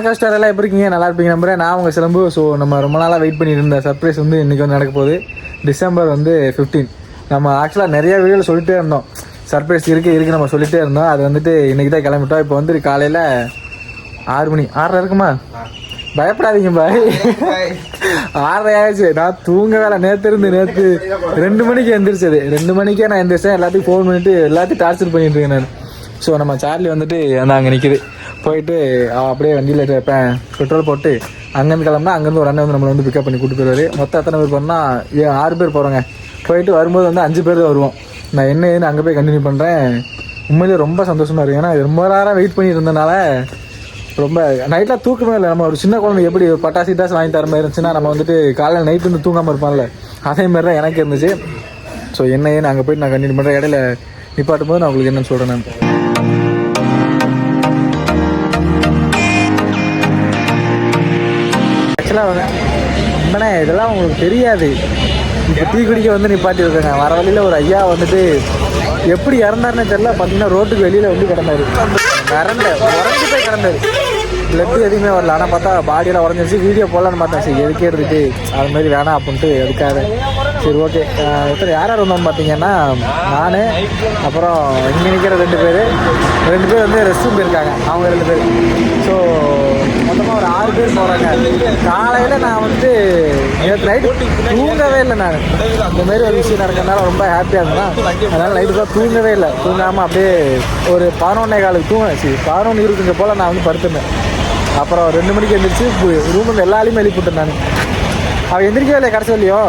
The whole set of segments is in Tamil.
வணக்கம் ஸ்டார், எல்லாம் எப்படி இருக்கீங்க? நல்லா இருப்பீங்க நம்புறேன். நான் உங்கள் சிலம்பு. ஸோ நம்ம ரொம்ப நாளாக வெயிட் பண்ணிட்டு இருந்த சர்ப்ரைஸ் வந்து இன்றைக்கி வந்து நடக்க போகுது. டிசம்பர் வந்து 15. நம்ம ஆக்சுவலாக நிறைய வீடியோவில் சொல்லிட்டே இருந்தோம், சர்ப்ரைஸ் இருக்குது நம்ம சொல்லிகிட்டே இருந்தோம். அது வந்துட்டு இன்றைக்கி தான் கிளம்பிட்டோம். இப்போ வந்து காலையில் 6 மணி 6:30 இருக்குமா? பயப்படாதீங்க பாய், 6:30 ஆயிடுச்சு. நான் தூங்க வேலை நேற்று 2 மணிக்கு எழுந்திரிச்சது. 2 மணிக்கே நான் எந்திரிச்சேன். எல்லாத்தையும் ஃபோன் பண்ணிவிட்டு எல்லாத்தையும் டார்ச்சர் பண்ணிட்டு இருக்கேன் நான். ஸோ நம்ம சார்லி வந்துட்டு அந்த அங்கே நிற்கிது. போயிட்டு அப்படியே வண்டியில் பெட்ரோல் போட்டு அங்கேருந்து கிளம்புனா அங்கேருந்து ஒரு அண்ணன் வந்து நம்மளை வந்து பிக்கப் பண்ணி கூப்பிட்டு போயிடுவார். மொத்தம் எத்தனை பேர் போனால் 6 பேர் போகிறோங்க. போயிட்டு வரும்போது வந்து 5 பேர் தான் வருவோம். நான் என்ன ஏன்னு அங்கே போய் கண்டினியூ பண்ணுறேன். உண்மையிலேயே ரொம்ப சந்தோஷமாக இருக்குது. ஏன்னா ரொம்ப நேரம் வெயிட் பண்ணிட்டு இருந்தனால ரொம்ப நைட்லாம் தூக்கமே இல்லை. நம்ம ஒரு சின்ன குழந்தை எப்படி ஒரு பட்டாசு வாங்கி தர மாதிரி இருந்துச்சுன்னா நம்ம வந்துட்டு காலையில் நைட்டு வந்து தூங்காமல் இருப்பான்ல, அதே மாதிரி தான் எனக்கு இருந்துச்சு. ஸோ என்ன ஏன்னு அங்கே போய்ட்டு நான் கண்டினியூ பண்ணுறேன். இடையில நிப்பாட்டும் போது நான் உங்களுக்கு என்னென்னு சொல்கிறேன். நான் ஆக்சுவலாக உண்மைனே இதெல்லாம் உங்களுக்கு தெரியாது. இப்போ டீ குடிக்க வந்து நிப்பாட்டி இருக்காங்க. வர வழியில் ஒரு ஐயா வந்துட்டு எப்படி இறந்தாருன்னு தெரியல. பார்த்தீங்கன்னா ரோட்டுக்கு வெளியில் வந்து கிடந்தாரு. உடஞ்சி போய் கிடந்தாரு. பிளட்டு எதுவுமே வரல. ஆனால் பார்த்தா பாடியெல்லாம் உடஞ்சிருச்சு. வீடியோ போடலான்னு பார்த்தேன். சரி எதுக்கே எடுத்துட்டு அது மாதிரி வேணாம் அப்படின்ட்டு அதுக்காக சரி ஓகே. எத்தனை யார் வந்தோம்னு பார்த்தீங்கன்னா நான், அப்புறம் இங்கே நிற்கிற 2 பேர் வந்து ரெஸ்ட் ரூம் போயிருக்காங்க. அவங்க 2 பேர். ஸோ மொத்தமாக ஒரு 6 பேர் போகிறாங்க. காலையில் நான் வந்து நேற்று நைட்டு தூங்கவே இல்லை. நான் இந்தமாரி ஒரு விஷயம் நடக்கிறதுனால ரொம்ப ஹாப்பியாக இருந்தேன். அதனால் நைட்டு தான் தூங்கவே இல்லை. தூங்காமல் அப்படியே ஒரு 11:15 தூங்கினேன். 11:20 போல் நான் வந்து படுத்துருந்தேன். அப்புறம் 2 மணிக்கு எழுந்திரிச்சு ரூம் வந்து எல்லாரையுமே எழுப்பிவிட்டேன். நான் அவள் எந்திரிக்கவே இல்லை கடைசி இல்லையோ.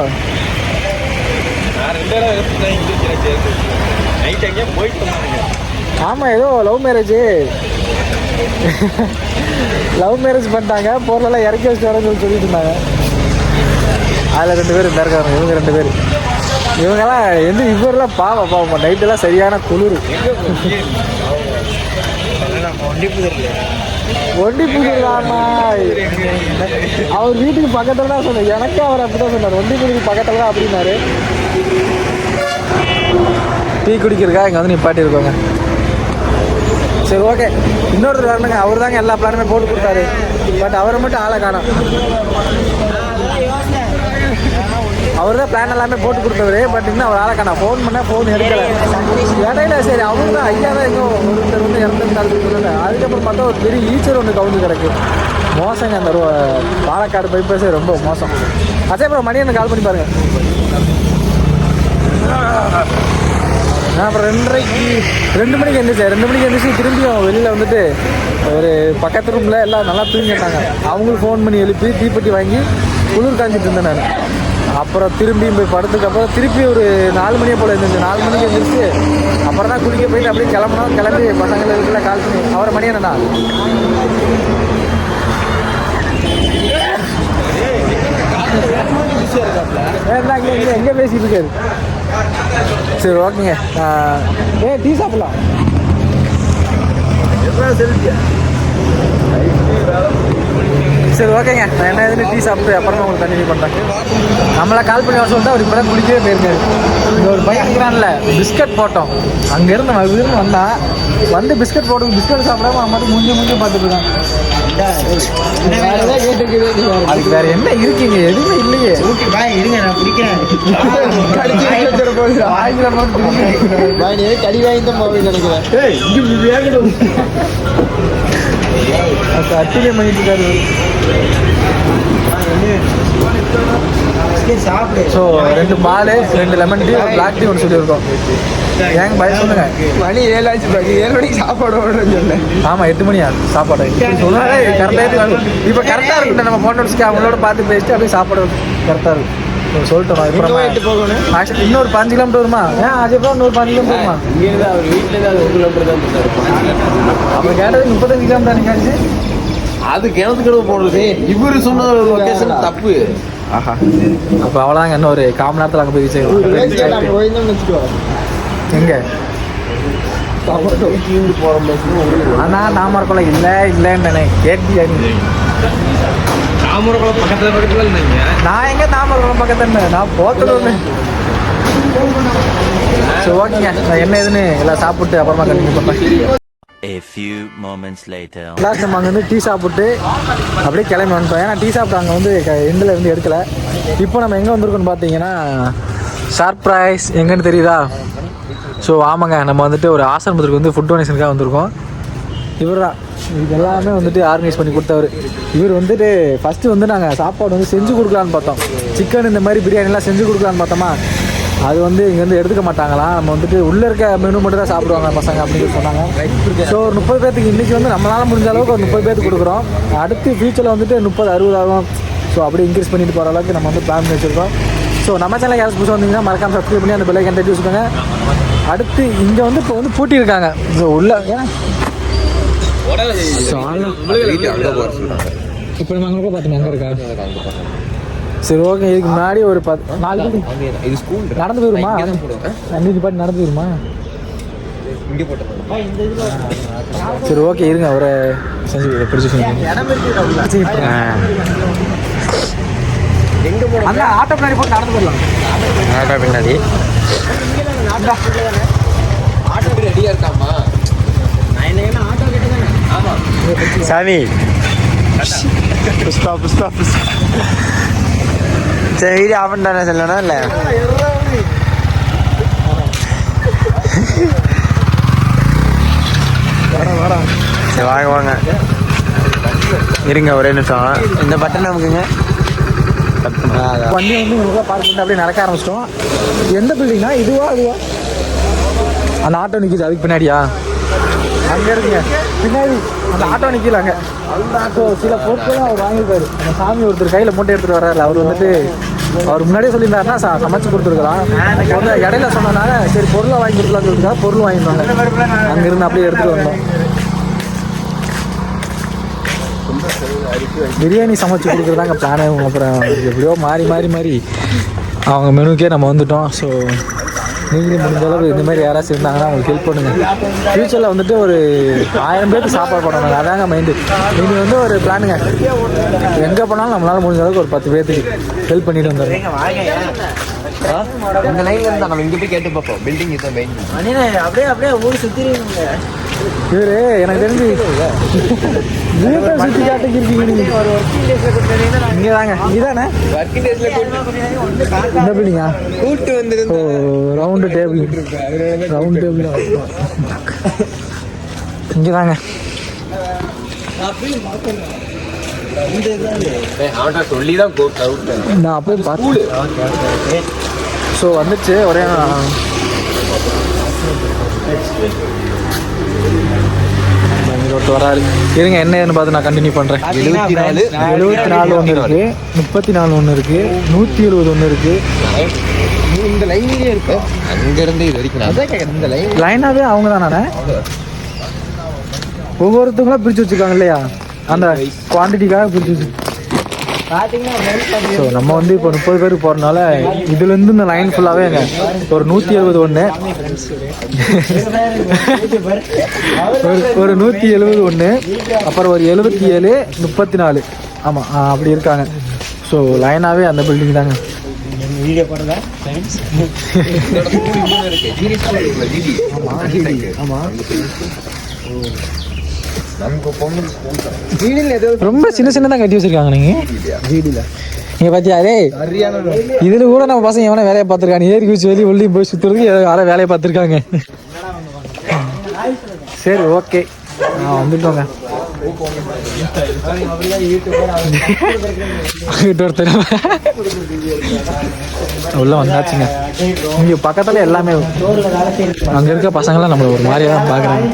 ஆமாம், ஏதோ லவ் மேரேஜ் பண்ணிட்டாங்க. பொருளெல்லாம் இறக்கி வச்சுட்டு வரேன்னு சொல்லிட்டு இருந்தாங்க. அதில் 2 பேர் இருக்காங்க. இவங்க 2 பேர். இவங்கெல்லாம் இவரெல்லாம் பாவம் நைட்டெல்லாம் சரியான குளிர். ஒண்டி புதிர்லாமா? அவர் வீட்டுக்கு பக்கத்தில் தான் சொன்னார். எனக்கே அவர் அப்படி தான் சொன்னார். ஒண்டி புதிருக்கு பக்கத்தில் தான் அப்படின்னாரு. டீ குடிக்கிறக்கா இங்கே வந்து நிப்பாட்டி இருக்கோங்க. சரி ஓகே, இன்னொருத்தர் வரணுங்க. அவர் தாங்க எல்லா பிளானுமே போட்டு கொடுத்தாரு. பட் அவரை மட்டும் ஆளை காணோம். அவர் தான் பிளான் எல்லாமே போட்டு கொடுத்தவர். பட் இன்னும் அவர் ஆளை காணோம். ஃபோன் பண்ணால் ஃபோன் எடுக்கலை. இடையில சரி அவங்க தான் ஐயா தான் எங்கோ ஒருத்தர் வந்து இறந்துட்டாரு. அதுக்கப்புறம் பார்த்தா ஒரு பெரிய ஈச்சர் ஒன்று கவுந்து கிடக்கு. மோசங்க. அந்த பாலக்காடு பைபாஸே ரொம்ப மோசம். அதே அப்புறம் மணி எனக்கு கால் பண்ணி பாருங்க. நான் அப்புறம் 2 மணிக்கு எழுந்திரிச்சு திரும்பியும் வெளியில் வந்துட்டு ஒரு பக்கத்து ரூமில் எல்லாம் நல்லா தூங்கிட்டாங்க. அவங்களுக்கு ஃபோன் பண்ணி எழுப்பி தீப்பெட்டி வாங்கி குளிர் காஞ்சிட்டு இருந்தேன் நான். அப்புறம் திரும்பியும் போய் படுத்துக்கப்புறம் திருப்பி ஒரு 4 மணியை போல் இருந்துச்சு. 4 மணிக்கு எழுந்திரிச்சு அப்புறம் தான் குளிக்க போயிட்டு அப்படியே கிளம்பி பசங்களுக்கு கால் பண்ணி அவரை மணி என்னண்ணா எங்கே பேசிட்டு இருக்காரு. சரி ஓகேங்க. டீ சாப்பிடலாம். சரி ஓகேங்க, நான் என்ன எதுன்னு டீ சாப்பிட்டு அப்புறமா உங்களுக்கு கண்டினியூ பண்ணுறேன். நம்மளை கால் பண்ணி வர சொல்லிட்டு அவர் இப்போ தான் குளிக்கவே போயிருக்காரு. இங்கே ஒரு பையன் இருக்கிறான்ல, பிஸ்கட் போட்டோம். அங்கேருந்து வந்து பிஸ்கட் போட்டு பிஸ்கட் சாப்பிடாம அவன் மட்டும் மூஞ்சி பார்த்துட்டு இருக்கான். அதுக்கு வேற என்ன இருக்கீங்க? எதுவுமே இல்லையே. இருங்க நான் குடிக்கிறேன். கடி வாங்கி தான் போவேன் நினைக்கிறேன். அட்டிலே பண்ணிட்டு இருக்காரு. ஸோ 2 பால் 2 லெமன் டீ பிளாக் டீ ஒன்று சொல்லியிருக்கோம். ஏங்க பய சொல்லுங்க. மணி 7 ஆச்சு. 7 மணிக்கு சாப்பாடு ஓடுறேன்னு சொன்னேன். ஆமாம் 8 மணியா சாப்பாடு சொன்னாலே கரெக்டாக. இப்போ கரெக்டாக இருக்குல்ல, நம்ம ஃபோன் அடிச்சுட்டு அவங்களோட பார்த்து பேசிட்டு அப்படியே சாப்பாடு கரெக்டாக இருக்கும். சொல்லிட்டோம். இப்போ இன்னொரு 5 கிலோமீட்டர் வருமா? அதுக்கப்புறம் இன்னொரு 5 கிலோமீட்டர் வருமா? இங்கேருந்து அவர் வீட்டிலேருந்து அது 1 கிலோமீட்டர் தான். அப்போ கேட்டது 35 கிலோமீட்டர் நினைக்காச்சு. அது கிணத்துக்கிட போடுறது. இவர் சொன்ன லொக்கேஷன் தப்பு. ஆஹா, அப்போ அவ்வளோதாங்க. இன்னும் ஒரு 1/4 மணி நேரத்தில் அங்கே போய் வச்சுக்கோ. எங்கே ஆனால் தாமரக்குளம் இல்லைன்னு கேட்டியா? தாமரக்குளம் பக்கத்தில் நான் எங்கே தாமரக்குளம் பக்கத்தில் நான் போத்தலூர்னு. சரி ஓகேங்க, நான் என்ன எதுன்னு எல்லாம் சாப்பிட்டு அப்புறமா கண்டினியூ பண்ணுறேன். A few moments later. Last நம்ம அங்கே வந்து டீ சாப்பிட்டு அப்படியே கிளம்பி வந்துட்டோம். ஏன்னா டீ சாப்பிட்டு அங்கே வந்து எண்டில் இருந்து எடுக்கல. இப்போ நம்ம எங்கே வந்திருக்கோம்னு பார்த்தீங்கன்னா சர்ப்ரைஸ் எங்கன்னு தெரியுதா? ஸோ ஆமாங்க, நம்ம வந்துட்டு ஒரு ஆசிரமத்துக்கு வந்து ஃபுட் டொனேஷனுக்காக வந்திருக்கோம். இவர் தான் இது எல்லாமே வந்துட்டு ஆர்கனைஸ் பண்ணி கொடுத்தவர். இவர் வந்துட்டு ஃபஸ்ட்டு வந்து நாங்கள் சாப்பாடு வந்து செஞ்சு கொடுக்கலான்னு பார்த்தோம். சிக்கன் இந்த மாதிரி பிரியாணிலாம் செஞ்சு கொடுக்கலான்னு பார்த்தோமா, அது வந்து இங்கே வந்து எடுத்துக்க மாட்டாங்களாம். நம்ம வந்துட்டு உள்ளே இருக்க மெனு மட்டும் தான் சாப்பிடுவாங்க பசங்க அப்படின்னு சொன்னாங்க. ஸோ ஒரு 30 பேர்த்துக்கு இன்றைக்கி வந்து நம்மளால் முடிஞ்ச அளவுக்கு ஒரு 30 பேர்த்துக்கு கொடுக்குறோம். அடுத்து ஃபியூச்சரில் வந்துட்டு 30-60 ஆகும். ஸோ அப்படியே இன்க்ரீஸ் பண்ணிட்டு போகிற அளவுக்கு நம்ம வந்து பிளான் பண்ணி வச்சுருக்கோம். ஸோ நம்ம சேனல் யாராவது புதுசாக வந்தீங்கன்னா மறக்காம சப்ஸ்கிரைப் பண்ணி அந்த பெல் ஐக்கன் தட்டி வச்சுக்கோங்க. அடுத்து இங்கே வந்து இப்போ வந்து பூட்டியிருக்காங்க. ஸோ உள்ள இப்போ நம்ம அங்கே பார்த்தோம் அங்கே இருக்கா? சரி ஓகே. இதுக்கு முன்னாடி ஒரு 4 இது ஸ்கூல் நடந்து போயிருமா? அன்றைக்கி பாட்டு நடந்து போயிருமா? சரி ஓகே இருங்க, அவரை செஞ்சு பிடிச்சி அந்த ஆட்டோ பின்னாடி போட்டு நடந்து போயிடலாம். ஆட்டோ பின்னாடி ஆட்டோ ரெடியாக இருக்காமா? ஆட்டோ கிட்ட ஆமாம் சாமி புஷ்பா புஷ்பா புஷ்பா. சரி வீடியோ ஆஃப் பண்ண சொல்லணும் இல்லை? சரி வாங்க வாங்க இருங்க ஒரே நிமிஷம். இந்த பட்டன் நமக்குங்க வண்டி வந்து உங்களுக்கு பார்க் பண்ணிட்டு அப்படியே நடக்க ஆரம்பிச்சிட்டோம். எந்த பில்டிங்னா இதுவா அதுவா? அந்த ஆட்டோ நிற்கிது அதுக்கு பின்னாடியா? அங்கே இருக்குங்க பின்னாடி அந்த ஆட்டோ நிற்கல. அங்கே அந்த ஆட்டோ சில பொருட்களும் அவர் வாங்கியிருக்காரு. அந்த சாமி ஒருத்தர் கையில் மூட்டை எடுத்துகிட்டு வர்றாரு. அவர் வந்துட்டு அவர் முன்னாடியே சொல்லியிருந்தாருன்னா சமைச்சு கொடுத்துருக்கலாம். வந்து இடையில சொன்னதுனால சரி பொருளை வாங்கி கொடுக்கலான்னு சொல்லிட்டு பொருள் வாங்கியிருந்தாங்க. அங்கேருந்து அப்படியே எடுத்துகிட்டு வந்தோம். பிரியாணி சமைச்சு கொடுக்குறதாங்க பிளானு. அப்புறம் எப்படியோ மாறி மாறி மாறி அவங்க மெனுக்கே நம்ம வந்துட்டோம். ஸோ நீங்களும் முடிஞ்ச அளவு இந்த மாதிரி யாராச்சும் இருந்தாங்கன்னா அவங்களுக்கு ஹெல்ப் பண்ணுங்கள். ஃப்யூச்சரில் வந்துட்டு ஒரு 1000 பேருக்கு சாப்பாடு போடணும். அதாங்க மைண்டு. நீங்கள் வந்து ஒரு பிளானுங்க. எங்கே போனாலும் நம்மளால் முடிஞ்ச அளவுக்கு ஒரு 10 பேர்த்துக்கு ஹெல்ப் பண்ணிட்டு வந்துடுறோம். இந்த லைன்ல இருந்தா நம்ம இங்க போய் கேட்டு பார்ப்போம். பில்டிங் இதான் மெயின். அப்படியே அப்படியே ஊர் சுத்திடுவீங்க. இவரு எனக்கு தெரிஞ்சு சுற்றி காட்டுக்கு இருக்கீங்க நீங்கள். இங்கே தாங்க இதானே ஒர்க்கிங் டேஸ்ல இந்த பில்டிங்கா? கூட்டு வந்துருந்து ரவுண்டு டேபிள் ரவுண்ட் டேபிள் இங்கே தாங்க. அவன்கிட்ட சொல்லி தான் கூப்பிட்டேன். நான் போய் பார்த்தேன். ஸோ வந்துச்சு ஒரே ஒருத்தர் வராரு. இருங்க என்ன ஏதுன்னு பார்த்து நான் கண்டினியூ பண்ணுறேன். 74 ஒன்று இருக்குது, 34 ஒன்று இருக்குது, 170 ஒன்று இருக்குது. இந்த லைன்லயே இருக்கு. அங்கிருந்து இது வரைக்கும் இந்த லைனாகவே அவங்க தானே ஒவ்வொருத்தவங்களும் பிரித்து வச்சுருக்காங்க இல்லையா? அந்த குவான்டிட்டிக்காக பிரித்து வச்சு. ஸோ நம்ம வந்து இப்போ 30 பேருக்கு போகிறதுனால இதுலேருந்து இந்த லைன் ஃபுல்லாகவே ஒரு 170 ஒன்று, ஒரு 170 ஒன்று, அப்புறம் ஒரு 77, 34 ஆமாம் அப்படி இருக்காங்க. ஸோ லைனாகவே அந்த பில்டிங் தாங்க. ரொம்ப சின்ன சின்னதாக கட்டி வச்சிருக்காங்க. நீங்க பாத்தியா? அதே இதுல கூட நம்ம பசங்க எவனா வேலையை பார்த்துருக்காங்க. ஏறி குச்சி வெளியே உள்ளே போய் சுற்றுறதுக்கு யாரோ வேலையை பார்த்துருக்காங்க. சரி ஓகே வந்துட்டோங்க. உள்ள வந்தாச்சுங்க. இங்க பக்கத்துல எல்லாமே அங்க இருக்க பசங்களாம் நம்மள ஒரு மாதிரியா தான் பாக்குறாங்க.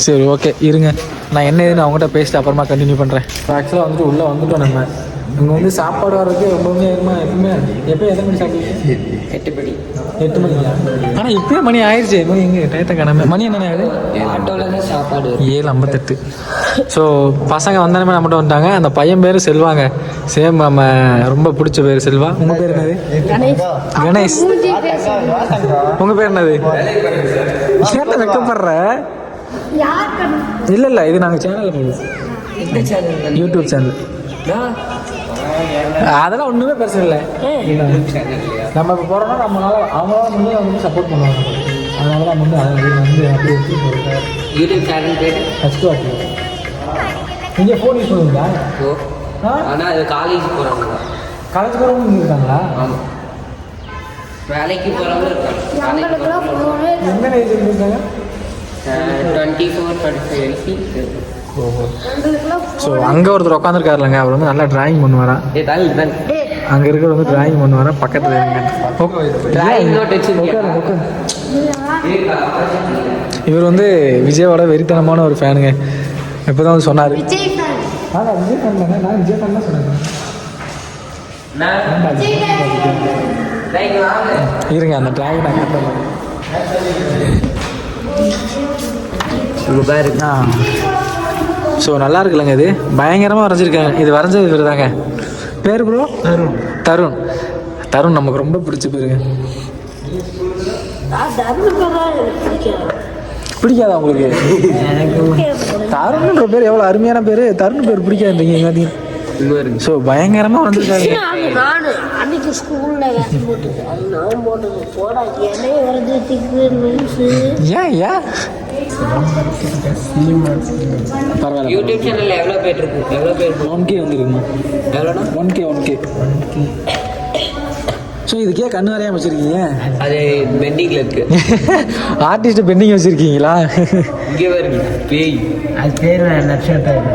சரி ஓகே இருங்க, நான் என்ன ஏதுன்னு அவங்ககிட்ட பேசிட்டு அப்புறமா கண்டினியூ பண்ணுறேன். ஆக்சுவலாக வந்துட்டு உள்ளே வந்துட்டோம். நம்ம இங்கே வந்து சாப்பாடு வர்றதுக்கு ரொம்பவுமே எப்பவுமே எப்போ எத்தனை மணி சாப்பிடுவீங்க? 8 மணிங்களா? ஆனால் இப்போயே மணி ஆயிடுச்சு. மணி எங்கே டயத்தை கிளம்ப மணி என்னென்ன ஆகுது? ஆட்டோவில் சாப்பாடு 7:58. ஸோ பசங்க வந்தாலுமே நம்மகிட்ட வந்துட்டாங்க. அந்த பையன் பேர் செல்வாங்க. சேம் நம்ம ரொம்ப பிடிச்ச பேர் செல்வா. உங்கள் பேர் என்னது? கணேஷ். உங்கள் பேர் என்னது? ஏன்ட்ட வெக்கப்படுற? இல்லை இது நாங்கள் சேனலில் போடுவோம். YouTube channel. அதெல்லாம் ஒன்றுமே பிரச்சனை இல்லை. நம்ம இப்போ போகிறோம்னா நம்மளால அவங்களால முன்னே வந்து சப்போர்ட் பண்ணுவாங்க. அதனால தான் வந்து அதை வந்து அப்படி வச்சு போகிறேன். யூடியூப் சேனல் பேர் ஃபஸ்ட்டு வாட்டி நீங்கள் ஃபோன் யூஸ் பண்ணுவீங்களா? ஆனால் அது காலேஜ் போகிறவங்க, காலேஜ் போகிறவங்க இருக்காங்களா? ஆமாம், வேலைக்கு போகிறவங்க இருக்காங்க. என்ன ஏஜ் இருக்காங்க? 24-25 ஓஹோ. ஸோ அங்கே ஒருத்தர் உட்காந்துருக்காருலங்க, அவர் வந்து நல்லா டிராயிங் பண்ணுவாரா. அங்கே இருக்கிற வந்து டிராயிங் பண்ணுவாரா பக்கத்தில் இவர் வந்து விஜயோட வெறித்தனமான ஒரு ஃபேனுங்க. இப்போ தான் வந்து சொன்னார். விஜய் fan. விஜய் ஃபேன் தானே, நான் விஜய் ஃபேன் தான் சொன்னேன். இருங்க அந்த டிராயிங் நான் கட்டலாம். ஸோ நல்லா இருக்குல்லங்க, இது பயங்கரமாக வரைஞ்சிருக்காங்க. இது வரைஞ்சது இவர் தாங்க. பேர் ப்ரோ? தருண். தருண் தருண் நமக்கு ரொம்ப பிடிச்ச பேருங்க. பிடிக்காதா உங்களுக்கு? தருண்ன்ற பேர் எவ்வளோ அருமையான பேர். தருண் பேர் பிடிக்காதுன்றீங்க எல்லாத்தையும். ஸோ பயங்கரமாக வந்திருக்காங்க. நானு அன்னைக்கு ஸ்கூல்ல வேஷம் போட்டது, அது நான் போட்டது. போடா என்னைய வரைஞ்சதுக்கு மீன்ஸு. ஏன் பரவாயில்ல. யூடியூப் சேனல் எவ்வளோ பேர் இருக்கு? எவ்வளோ பேர்? 1K வந்துருக்குமா? எவ்வளோண்ணா? 1K. ஸோ இதுக்கே கண்ணு வரையாம வச்சுருக்கீங்க? அது பெண்டிங்கில் இருக்கு. ஆர்டிஸ்ட் பெண்டிங் வச்சுருக்கீங்களா? இங்கே வருங்க பேய். அது பேர் நட்சத்திரம்.